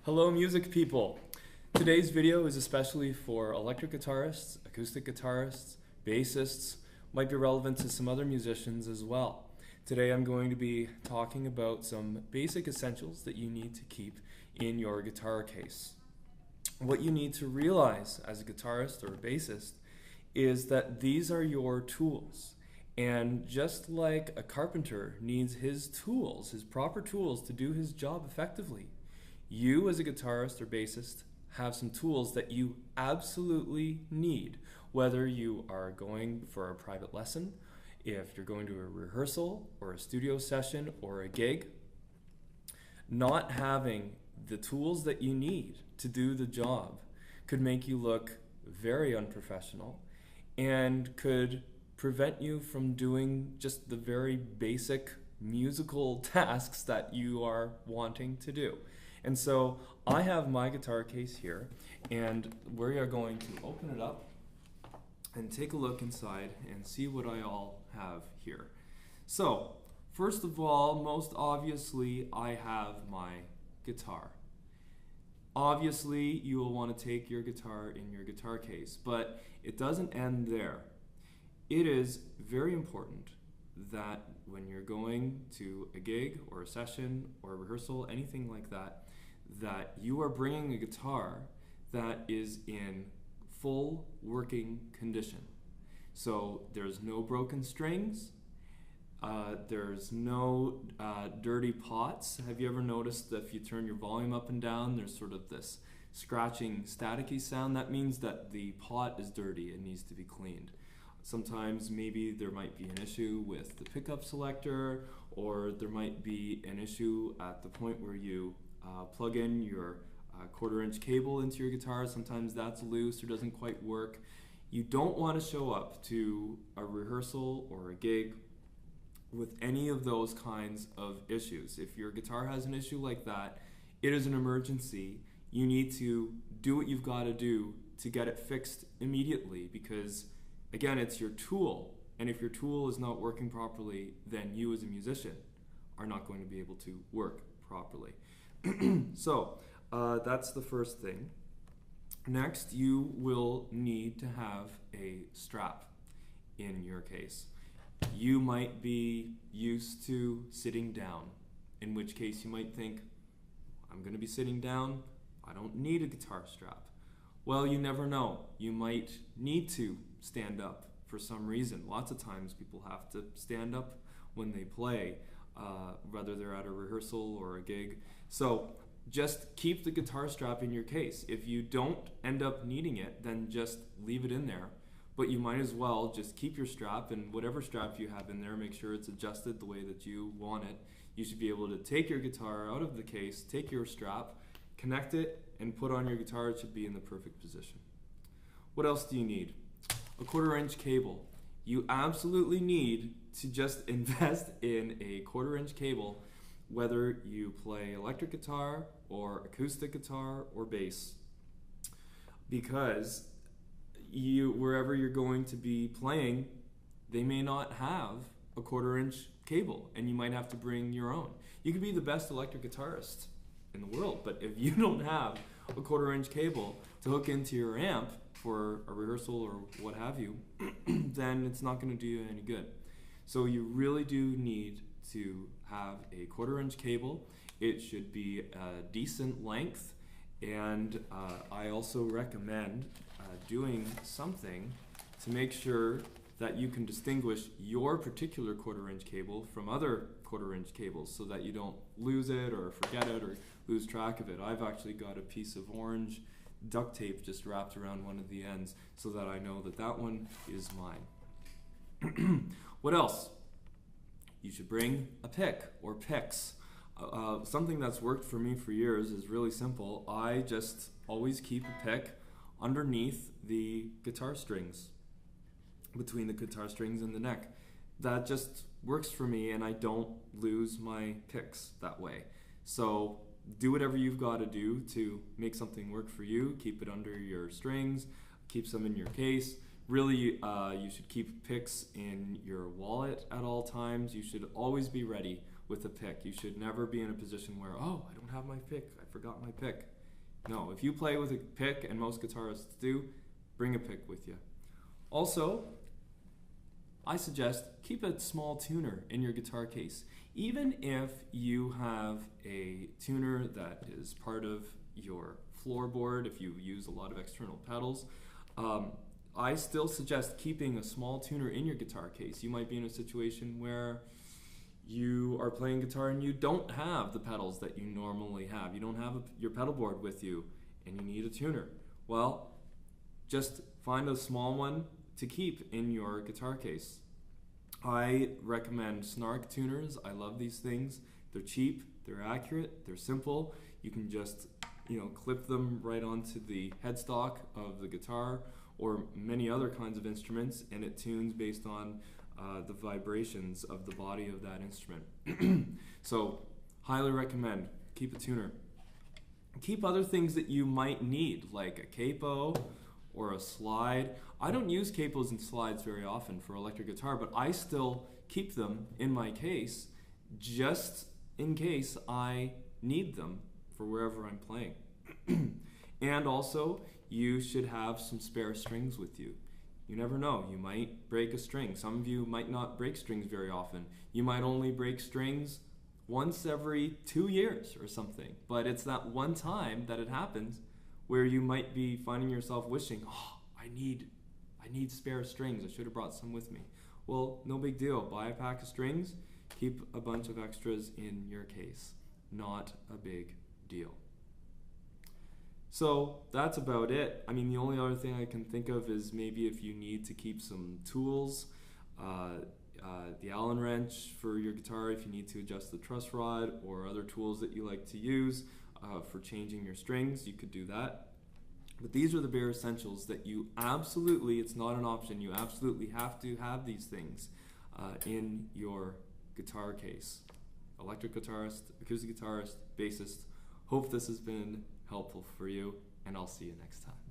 Hello music people! Today's video is especially for electric guitarists, acoustic guitarists, bassists, might be relevant to some other musicians as well. Today I'm going to be talking about some basic essentials that you need to keep in your guitar case. What you need to realize as a guitarist or a bassist is that these are your tools. And just like a carpenter needs his tools, his proper tools to do his job effectively, you as a guitarist or bassist have some tools that you absolutely need, whether you are going for a private lesson, if you're going to a rehearsal or a studio session or a gig. Not having the tools that you need to do the job could make you look very unprofessional and could prevent you from doing just the very basic musical tasks that you are wanting to do. And so I have my guitar case here, and we are going to open it up and take a look inside and see what I all have here. So first of all, most obviously, I have my guitar. Obviously, you will want to take your guitar in your guitar case, but it doesn't end there. It is very important that when you're going to a gig or a session or a rehearsal, anything like that, that you are bringing a guitar that is in full working condition. So there's no broken strings, there's no dirty pots. Have you ever noticed that if you turn your volume up and down, there's sort of this scratching, staticky sound? That means that the pot is dirty and needs to be cleaned. Sometimes maybe there might be an issue with the pickup selector, or there might be an issue at the point where you plug in your quarter-inch cable into your guitar. Sometimes that's loose or doesn't quite work. You don't want to show up to a rehearsal or a gig with any of those kinds of issues. If your guitar has an issue like that, it is an emergency. You need to do what you've got to do to get it fixed immediately, because again, it's your tool, and if your tool is not working properly, then you as a musician are not going to be able to work properly. So that's the first thing. Next, you will need to have a strap in your case. You might be used to sitting down, in which case you might think, I'm going to be sitting down, I don't need a guitar strap. Well, you never know. You might need to stand up for some reason. Lots of times people have to stand up when they play, whether they're at a rehearsal or a gig. So just keep the guitar strap in your case. If you don't end up needing it, then just leave it in there. But you might as well just keep your strap, and whatever strap you have in there, make sure it's adjusted the way that you want it. You should be able to take your guitar out of the case, take your strap, connect it, and put on your guitar. It should be in the perfect position. What else do you need? A quarter-inch cable. You absolutely need to just invest in a quarter-inch cable, whether you play electric guitar or acoustic guitar or bass, because wherever you're going to be playing, they may not have a quarter-inch cable, and you might have to bring your own. You could be the best electric guitarist in the world, but if you don't have a quarter-inch cable to hook into your amp for a rehearsal or what have you, then it's not going to do you any good. So you really do need to have a quarter-inch cable. It should be a decent length, and I also recommend doing something to make sure that you can distinguish your particular quarter-inch cable from other quarter-inch cables, so that you don't lose it or forget it or lose track of it. I've actually got a piece of orange duct tape just wrapped around one of the ends so that I know that that one is mine. What else? You should bring a pick or picks. Something that's worked for me for years is really simple. I just always keep a pick underneath the guitar strings, between the guitar strings and the neck. That just works for me, and I don't lose my picks that way. So do whatever you've got to do to make something work for you. Keep it under your strings, keep some in your case. Really, you should keep picks in your wallet at all times. You should always be ready with a pick. You should never be in a position where, oh, I don't have my pick, I forgot my pick. No, if you play with a pick, and most guitarists do, bring a pick with you. Also, I suggest keep a small tuner in your guitar case. Even if you have a tuner that is part of your floorboard, if you use a lot of external pedals, I still suggest keeping a small tuner in your guitar case. You might be in a situation where you are playing guitar and you don't have the pedals that you normally have. You don't have your pedal board with you and you need a tuner. Well, just find a small one to keep in your guitar case. I recommend Snark tuners. I love these things. They're cheap, they're accurate, they're simple. You can just clip them right onto the headstock of the guitar or many other kinds of instruments, and it tunes based on the vibrations of the body of that instrument. So, highly recommend, keep a tuner. Keep other things that you might need, like a capo or a slide. I don't use capos and slides very often for electric guitar, but I still keep them in my case just in case I need them for wherever I'm playing. And also, you should have some spare strings with you. You never know, you might break a string. Some of you might not break strings very often. You might only break strings once every 2 years or something. But it's that one time that it happens where you might be finding yourself wishing, oh, I need spare strings. I should have brought some with me. Well, no big deal. Buy a pack of strings, keep a bunch of extras in your case. Not a big deal. So that's about it. I mean, the only other thing I can think of is maybe if you need to keep some tools, the Allen wrench for your guitar if you need to adjust the truss rod, or other tools that you like to use for changing your strings, you could do that. But these are the bare essentials that you absolutely, it's not an option, you absolutely have to have these things in your guitar case. Electric guitarist, acoustic guitarist, bassist. Hope this has been helpful for you, and I'll see you next time.